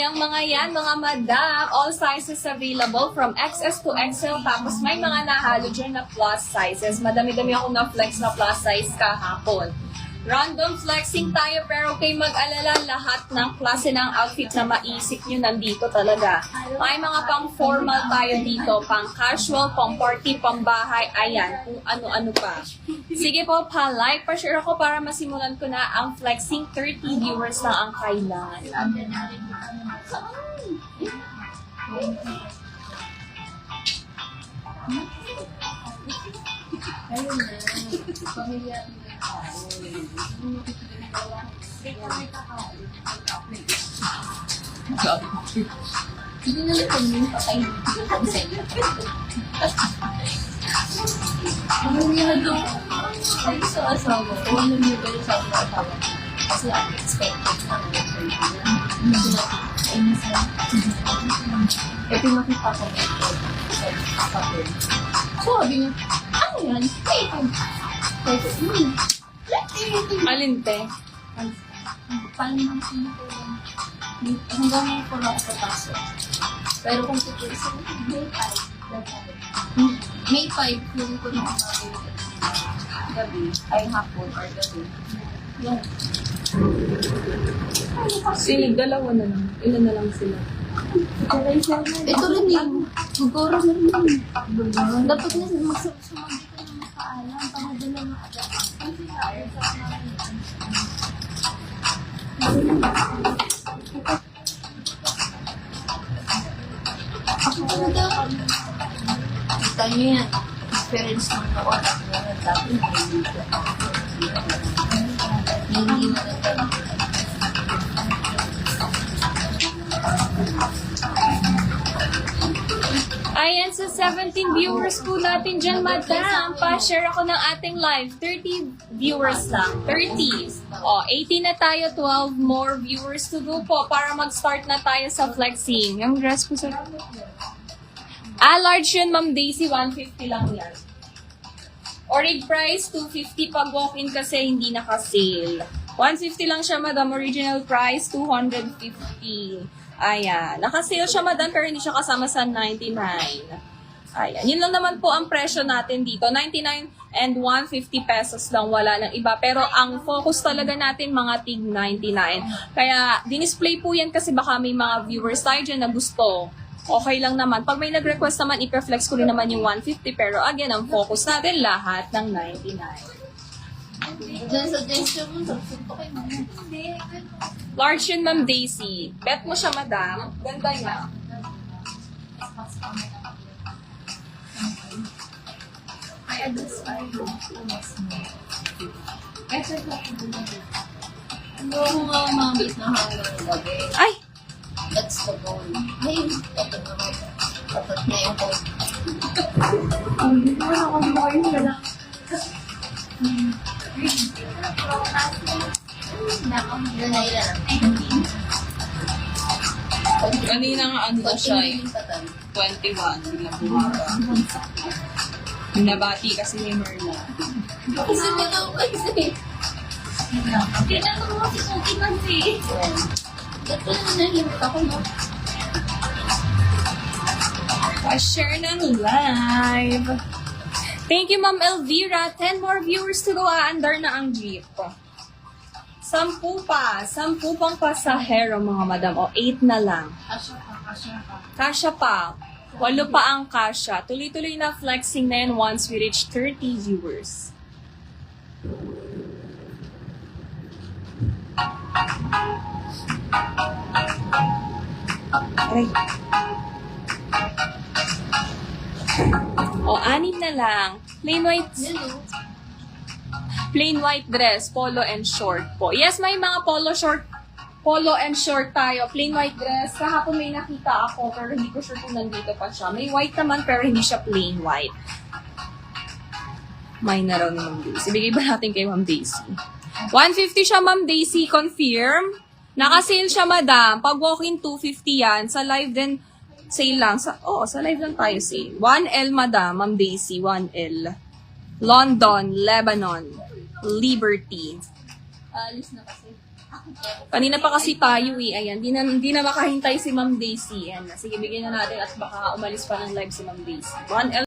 Yang mga yan, mga madam, all sizes available from XS to XL. Tapos may mga nahalo dyan na plus sizes. Madami-dami ako na-flex na plus size kahapon. Random flexing tayo pero kay mag-alala lahat ng klase ng outfit na maisip nyo nandito talaga. May mga pang formal tayo dito, pang casual, pang party, pang bahay, ayan, kung ano-ano pa. Sige po, pa-like, pa-share ako para masimulan ko na ang flexing. 30 viewers na ang kailan. Ayun na. Pamilya. Hindi na lang kung yung pakainin ko kung sa'yo. Ano niya doon? Ay, sa asawa ko. Ano niya ba yung sa asawa ko? Kasi unexpected na hindi sila ay nasa. Eh, pinakita ko na ito. So, sabi niya, ano yan? Alin te? Paano nang hanggang ngayon ko lang ako papasok. Pero kung tutusin, May 5, yung ko na gabi, ay hapon or gabi. Yan. Sige, dalawa na lang. Ilan na lang sila? Ito rin yun. Siguro na rin yun. Dapat na sumagi ka na makaalam. Pangadala mo agad. Kita niyo yan. Experience ng noon at ngayon. Dati hindi na nagdala. Ayan, sa 17 viewers po natin dyan, madam. Pa-share ako ng ating live. 30 viewers lang. 30. O, 18 na tayo. 12 more viewers to go po para mag-start na tayo sa flexing. Yung dress ko sa... large yun, Ma'am Daisy. 150 lang yan. Orig price, 250 pag walk-in kasi hindi naka-sale. 150 lang siya, madam. Original price, 250. Ayan. Naka-sale siya, madam, pero hindi siya kasama sa 99. Ayan. Yun lang naman po ang presyo natin dito. 99 and 150 pesos lang. Wala nang iba. Pero ang focus talaga natin, mga tig 99. Kaya, dinisplay po yan kasi baka may mga viewers tayo dyan na gusto. Okay lang naman. Pag may nag-request naman, ipa-flex ko rin naman yung 150. Pero again, ang focus natin lahat ng 99. Diyan suggestion mo, suntok kay mama. Large yun, Ma'am Daisy. Bet mo siya, madam. Ganda niya. I adjust I do. Ano ako nga umamit na hanggang gabi? Ay! That's the goal. Ay, ito naman. Tapat na yung goal. Hindi ko na ako more na lang. Ganay lang. Kanina nga ano na siya eh. 21. Biglang bumaba. Nabati kasi ni Merla. Kasi ikaw kasi. Kaya ako mo si Suki kasi. Ito na nahimot ako, no? Pa-share ng live. Thank you, Ma'am Elvira. 10 more viewers to go. Aandar na ang jeep. 10 pa. 10 pang pasahero, mga madam. O, 8 na lang. Kasya pa. 8 pa ang kasya. Tuloy-tuloy na flexing na yan once we reach 30 viewers. Aray. O, 6 na lang. Plain white dress, polo and short po. Yes, may mga polo and short tayo. Plain white dress. Kahapon may nakita ako, pero hindi ko sure kung nandito pa siya. May white naman, pero hindi siya plain white. May na raw ni Ma'am Daisy. Bigay ba natin kay Ma'am Daisy? 150 siya, Ma'am Daisy. Confirm. Naka-sale siya, madam. Pag walk-in, 250 yan. Sa live din, sale lang. Sa live lang tayo sale. 1L, madam. Ma'am Daisy, 1L. London, Lebanon, Liberty. Alis na kasi. Kanina pa kasi tayo eh. Ayan, di na makahintay si Ma'am Daisy. Ayan, sige, bigyan na natin at baka umalis pa ng live si Ma'am Daisy. 1L